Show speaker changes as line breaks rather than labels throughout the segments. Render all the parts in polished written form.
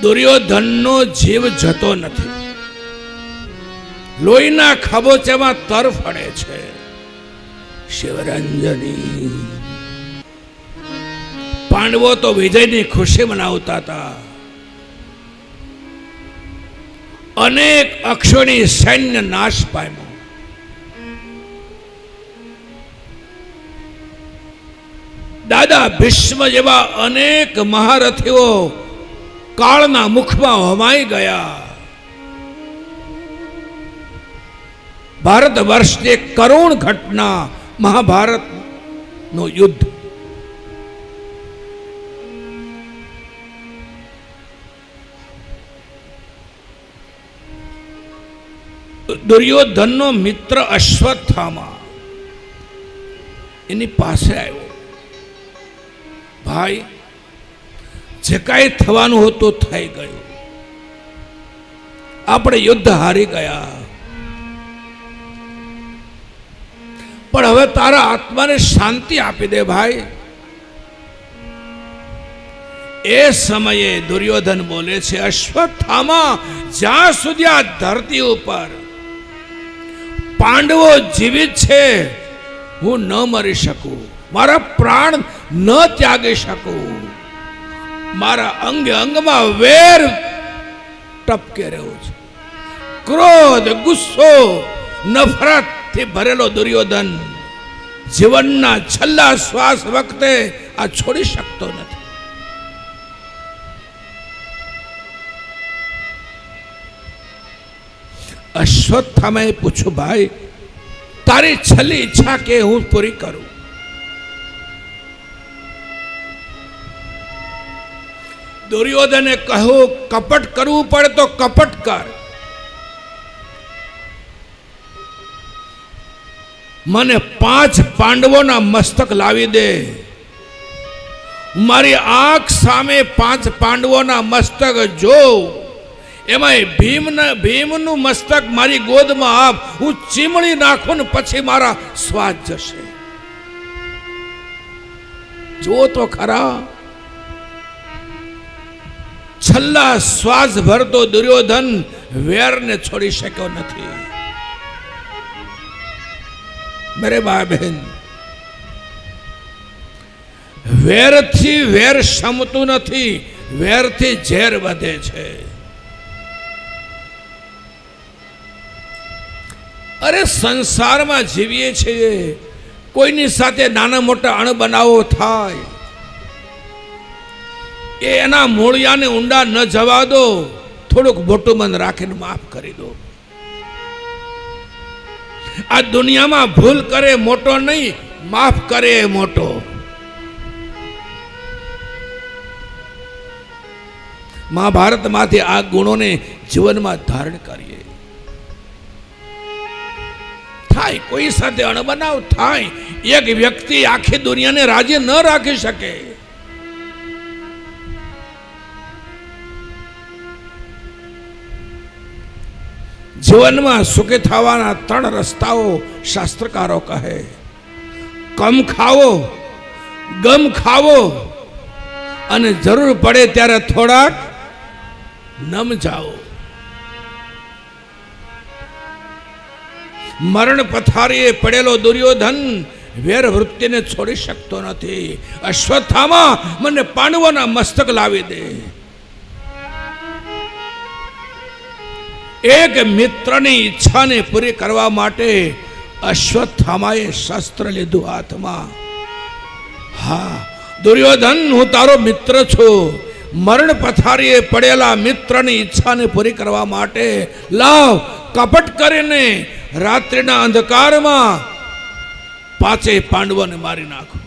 દુર્યોધનનો જીવ જતો નથી, લોહીના ખાબોચામાં તરફડે છે. શિવરંજની પાંડવો તો વિજયની ખુશી મનાવતા હતા. અનેક અક્ષોની સૈન્ય નાશ પામ્યો. દાદા ભીષ્મ જેવા અનેક મહારથીઓ કાળના મુખમાં હોમાઈ ગયા. ભારત વર્ષની કરુણ ઘટના મહાભારત નું યુદ્ધ. દુર્યોધનનો મિત્ર અશ્વત્થામા એની પાસે આવ્યો. ભાઈ, જે કાંઈ થવાનું હતું થઈ ગયું, આપણે યુદ્ધ હારી ગયા, પણ હવે તારા આત્માને શાંતિ આપી દે ભાઈ. એ સમયે દુર્યોધન બોલે છે, અશ્વત્થામા, જ્યાં સુધી આ ધરતી ઉપર પાંડવો જીવિત છે, હું ન મરી શકું, મારા પ્રાણ ન ત્યાગી શકું. મારા અંગે અંગમાં વેર ટપકે રહ્યો છે. ક્રોધ, ગુસ્સો, નફરત થી ભરેલો દુર્યોધન જીવનના છેલ્લા શ્વાસ વખતે આ છોડી શકતો નથી. અશ્વત્થામાએ પૂછ્યું, ભાઈ, તારી છેલ્લી ઈચ્છા કે હું પૂરી કરું? દુર્યોધને કહ્યું, કપટ કરવું પડે તો કપટ કર, મને 5 પાંડવોના મસ્તક લાવી દે. મારી આંખ સામે 5 પાંડવોના મસ્તક જો, એમાં ભીમનું મસ્તક મારી ગોદમાં આપ, હું ચીમળી નાખું ને પછી મારા શ્વાસ જશે. જો તો ખરા, છેલ્લા શ્વાસ ભરતો દુર્યોધન વેરને છોડી શક્યો નથી. મેરે ભાઈ બહેન, વેરથી વેર શમતું નથી, વેરથી ઝેર વધે છે. અરે સંસારમાં જીવીએ છીએ, કોઈની સાથે નાના મોટા અણબનાવો થાય, એના મૂળિયાને ઊંડા ન જવા દો, થોડુંક મોટું મન રાખીને માફ કરી દો. આ દુનિયામાં ભૂલ કરે મોટો નહીં, માફ કરે મોટો. મહાભારતમાંથી આ ગુણોને જીવનમાં ધારણ કરીએ. થાય કોઈ સાથે અણબનાવ થાય, એક વ્યક્તિ આખી દુનિયાને રાજી ન રાખી શકે. જીવનમાં સુખી થવાના 3 રસ્તાઓ શાસ્ત્રકારો કહે: કમ ખાવો, ગમ ખાવો, અને જરૂર પડે ત્યારે થોડાક નમ જાઓ. મરણ પથારીએ પડેલો દુર્યોધન વેર વૃત્તિને છોડી શકતો નથી. અશ્વત્થામા, મને પાંડવોના મસ્તક લાવી દે. એક મિત્રની ઈચ્છાને પૂરી કરવા માટે અશ્વત્થામાએ શસ્ત્ર લીધું હાથમાં. હા દુર્યોધન, હું તારો મિત્ર છું. મરણ પથારીએ પડેલા મિત્રની ઈચ્છાને પૂરી કરવા માટે લાવ, કપટ કરીને રાત્રિના અંધકારમાં 5 પાંડવોને મારી નાખો.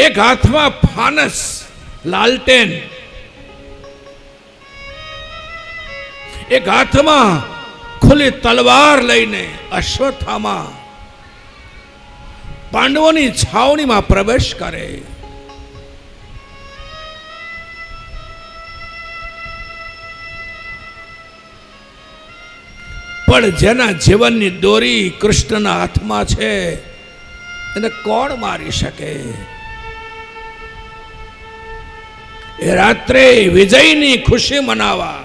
એક હાથમાં ફાનસ, લાલટેન, એક હાથમાં ખુલ્લી તલવાર લઈને અશ્વત્થામા પાંડવોની છાવણીમાં પ્રવેશ કરે. પણ જેના જીવનની દોરી કૃષ્ણના હાથમાં છે, એને કોણ મારી શકે? એ રાત્રે વિજયની ખુશી મનાવા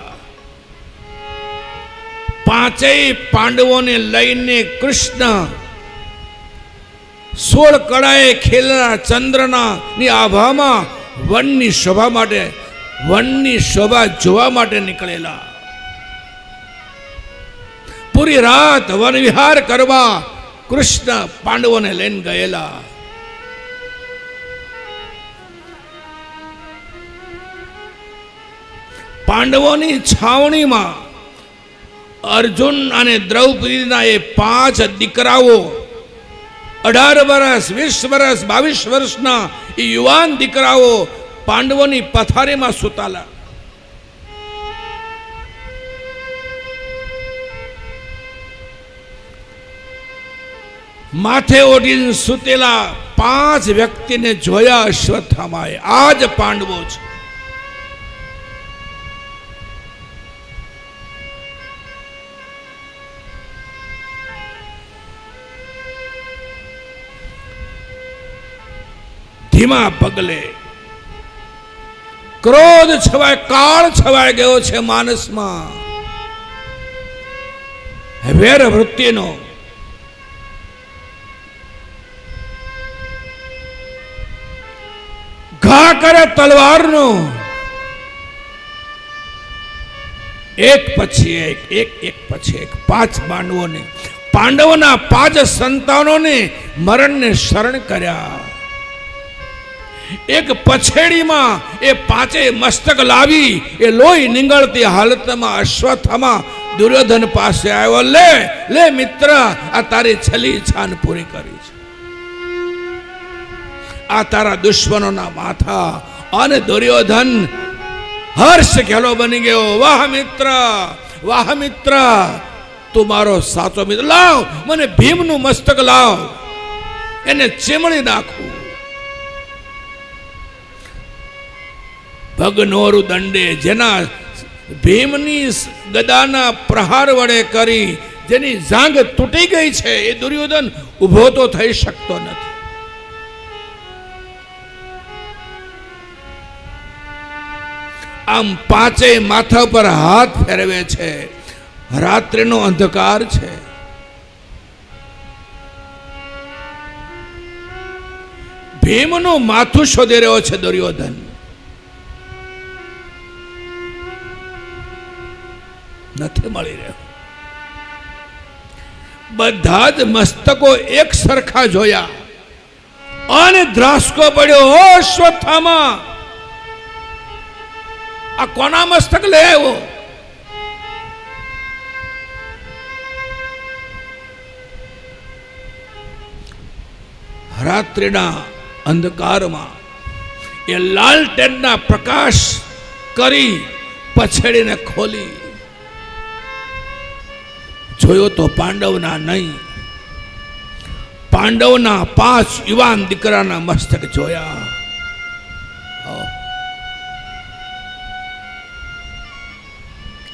પાંચેય પાંડવોને લઈને કૃષ્ણ 16 કળાએ ખેલેલા ચંદ્રના ની આભામાં વનની શોભા માટે, વનની શોભા જોવા માટે નીકળેલા. પૂરી રાત વન વિહાર કરવા કૃષ્ણ પાંડવોને લઈને ગયેલા. પાંડવોની છાવણીમાં અર્જુન અને દ્રૌપદીના એ 5 દીકરાઓ, 18 વર્ષ, 20 વર્ષ, 22 વર્ષના એ યુવાન દીકરાઓ પાંડવોની પથારીમાં સુતાલા. માથે ઓઢીને સુતેલા 5 વ્યક્તિને જોયા અશ્વત્થામાએ. આ જ પાંડવો છે. ધીમા પગલે ક્રોધ છવાય, કાળ છવાઈ ગયો છે માનસમાં. વેર વૃત્તિનો ઘા કરે તલવારનો. એક પછી એક પછી એક 5 પાંડવોને, પાંડવોના 5 સંતાનોને મરણને શરણ કર્યા. એક પછેડીમાં એ 5 મસ્તક લાવી એ લોહી નીંગળતી હાલતમાં અશ્વત્થામા દુર્યોધન પાસે આવ્યો. લે લે મિત્ર, આ તારી છેલ્લી ઈચ્છાને પૂરી કરી છે. આ તારા દુશ્મનોના માથા. અને દુર્યોધન હર્ષ ખેલો બની ગયો. વાહ મિત્ર, વાહ મિત્ર, તું મારો સાચો મિત્ર. લાવ મને ભીમનું મસ્તક લાવ, એને ચીમડી નાખું. ભગનોરુ દંડે, જેના ભીમની ગદાના પ્રહાર વડે કરી જેની જાંગ તૂટી ગઈ છે, એ દુર્યોધન ઉભો તો થઈ શકતો નથી. આમ 5 માથા પર હાથ ફેરવે છે. રાત્રિનો અંધકાર છે. ભીમનું માથું શોધી રહ્યો છે દુર્યોધન. નથી મળી રહ્યો. બધા જ મસ્તકો એક સરખા જોયા અને ધ્રાસકો પડ્યો. ઓ અશ્વત્થામા, આ કોના મસ્તક લે આવ્યો? રાત્રિના અંધકારમાં એ લાલટેનના પ્રકાશ કરી પછેડીને ખોલી જોયો તો પાંડવના નહીં, પાંડવના 5 યુવાન દીકરાના મસ્તક જોયા.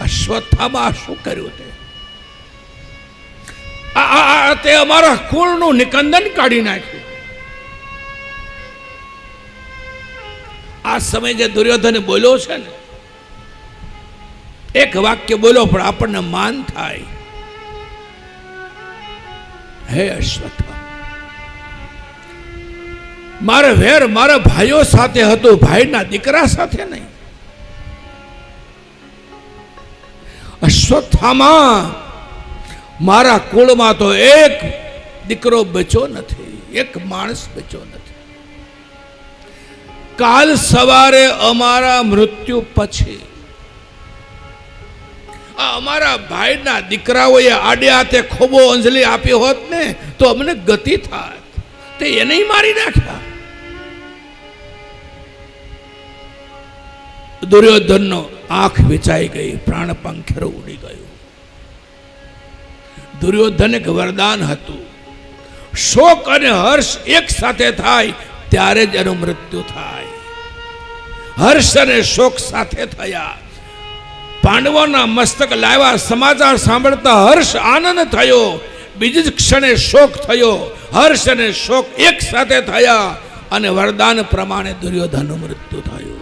અશ્વત્થામા શું કર્યું? તે અમારા કુળનું નિકંદન કાઢી નાખ્યું. આ સમય જે દુર્યોધન બોલ્યો છે ને, એક વાક્ય બોલ્યો પણ આપણને માન થાય. હે અશ્વત્થામા, મારે વેર મારા ભાઈઓ સાથે હતું, ભાઈના દીકરા સાથે નહીં. અશ્વત્થામા, મારા કુળમાં તો એક દીકરો બચ્યો નથી, એક માણસ બચ્યો નથી. કાલ સવારે અમારા મૃત્યુ પછી અમારા ભાઈના દીકરાઓએ આડે હાથે ખોબો અંજલિ આપી હોત ને તો અમને ગતિ થાત. તે એને મારી નાખ્યા. દુર્યોધનનો આંખ વિચાઈ ગઈ, પ્રાણ પંખેરો ઉડી ગયો. દુર્યોધન એક વરદાન હતું. શોક અને હર્ષ એક સાથે થાય ત્યારે જ એનું મૃત્યુ થાય. હર્ષ અને શોક સાથે થયા. પાંડવોના મસ્તક લાવ્યા, સમાચાર સાંભળતા હર્ષ આનંદ થયો. બીજી જ ક્ષણે શોક થયો. હર્ષ અને શોક એક સાથે થયા અને વરદાન પ્રમાણે દુર્યોધનનું મૃત્યુ થયું.